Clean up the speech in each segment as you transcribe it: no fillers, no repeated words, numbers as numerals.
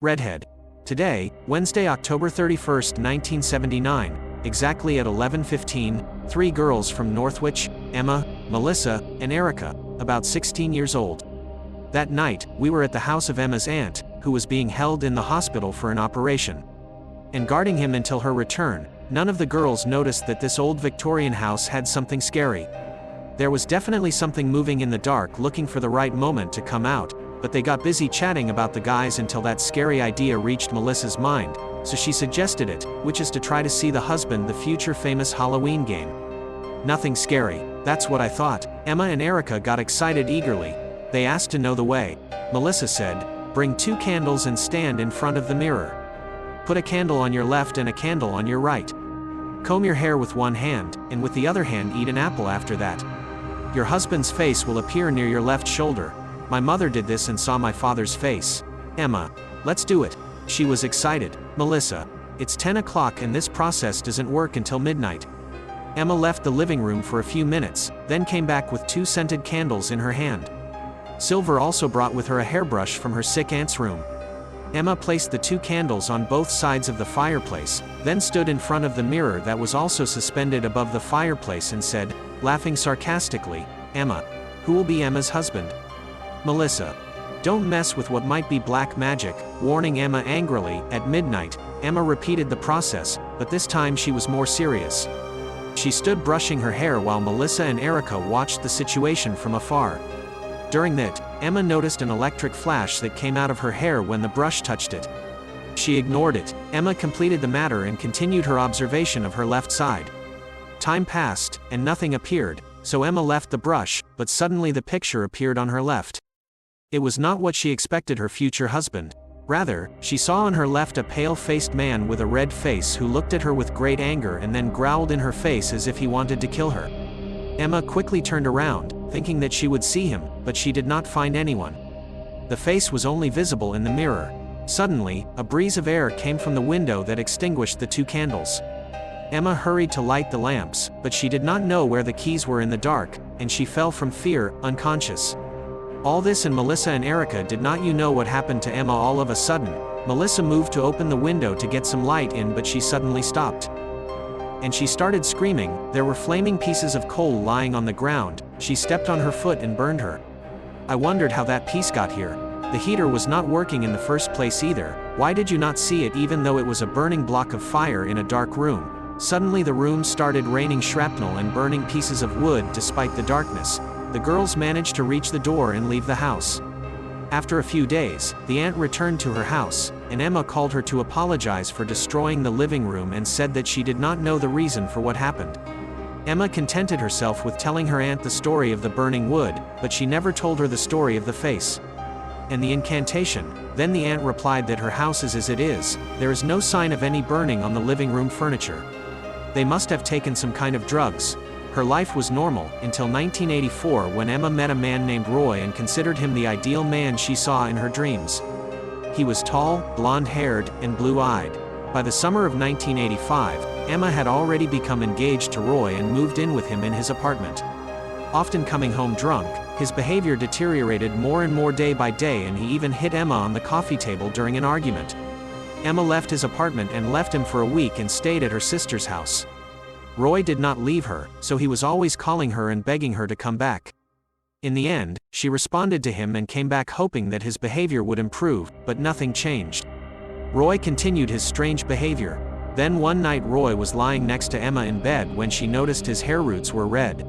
Redhead. Today, Wednesday, October 31st, 1979, exactly at 11:15, three girls from Northwich, Emma, Melissa, and Erica, about 16 years old. That night, we were at the house of Emma's aunt, who was being held in the hospital for an operation. And guarding him until her return, none of the girls noticed that this old Victorian house had something scary. There was definitely something moving in the dark looking for the right moment to come out, but they got busy chatting about the guys until that scary idea reached Melissa's mind, so she suggested it, which is to try to see the husband the future famous Halloween game. Nothing scary, that's what I thought. Emma and Erica got excited eagerly. They asked to know the way. Melissa said, "Bring 2 candles and stand in front of the mirror. Put a candle on your left and a candle on your right. Comb your hair with one hand, and with the other hand eat an apple after that. Your husband's face will appear near your left shoulder. My mother did this and saw my father's face." Emma, "Let's do it." She was excited. Melissa, "It's 10 o'clock and this process doesn't work until midnight." Emma left the living room for a few minutes, then came back with 2 scented candles in her hand. Silver also brought with her a hairbrush from her sick aunt's room. Emma placed the 2 candles on both sides of the fireplace, then stood in front of the mirror that was also suspended above the fireplace and said, laughing sarcastically, "Emma, who will be Emma's husband?" Melissa, "Don't mess with what might be black magic," warning Emma angrily. At midnight, Emma repeated the process, but this time she was more serious. She stood brushing her hair while Melissa and Erica watched the situation from afar. During that, Emma noticed an electric flash that came out of her hair when the brush touched it. She ignored it. Emma completed the matter and continued her observation of her left side. Time passed, and nothing appeared, so Emma left the brush, but suddenly the picture appeared on her left. It was not what she expected her future husband. Rather, she saw on her left a pale-faced man with a red face who looked at her with great anger and then growled in her face as if he wanted to kill her. Emma quickly turned around, thinking that she would see him, but she did not find anyone. The face was only visible in the mirror. Suddenly, a breeze of air came from the window that extinguished the 2 candles. Emma hurried to light the lamps, but she did not know where the keys were in the dark, and she fell from fear, unconscious. All this and Melissa and Erica did not know what happened to Emma all of a sudden. Melissa moved to open the window to get some light in, but she suddenly stopped. And she started screaming. There were flaming pieces of coal lying on the ground. She stepped on her foot and burned her. I wondered how that piece got here. The heater was not working in the first place either. Why did you not see it even though it was a burning block of fire in a dark room? Suddenly the room started raining shrapnel and burning pieces of wood despite the darkness. The girls managed to reach the door and leave the house. After a few days, the aunt returned to her house, and Emma called her to apologize for destroying the living room and said that she did not know the reason for what happened. Emma contented herself with telling her aunt the story of the burning wood, but she never told her the story of the face and the incantation. Then the aunt replied that her house is as it is. There is no sign of any burning on the living room furniture. They must have taken some kind of drugs. Her life was normal, until 1984 when Emma met a man named Roy and considered him the ideal man she saw in her dreams. He was tall, blonde-haired, and blue-eyed. By the summer of 1985, Emma had already become engaged to Roy and moved in with him in his apartment. Often coming home drunk, his behavior deteriorated more and more day by day, and he even hit Emma on the coffee table during an argument. Emma left his apartment and left him for a week and stayed at her sister's house. Roy did not leave her, so he was always calling her and begging her to come back. In the end, she responded to him and came back hoping that his behavior would improve, but nothing changed. Roy continued his strange behavior. Then one night Roy was lying next to Emma in bed when she noticed his hair roots were red.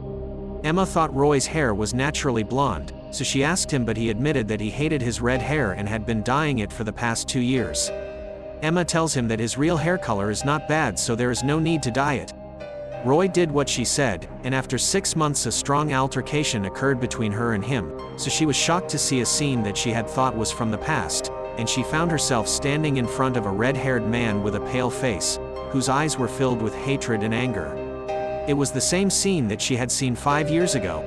Emma thought Roy's hair was naturally blonde, so she asked him, but he admitted that he hated his red hair and had been dyeing it for the past 2 years. Emma tells him that his real hair color is not bad, so there is no need to dye it. Roy did what she said, and after 6 months a strong altercation occurred between her and him, so she was shocked to see a scene that she had thought was from the past, and she found herself standing in front of a red-haired man with a pale face, whose eyes were filled with hatred and anger. It was the same scene that she had seen 5 years ago.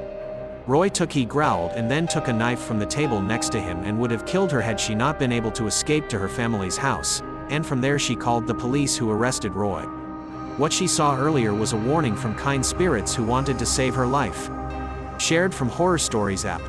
Roy he growled and then took a knife from the table next to him and would have killed her had she not been able to escape to her family's house, and from there she called the police, who arrested Roy. What she saw earlier was a warning from kind spirits who wanted to save her life. Shared from Horror Stories app.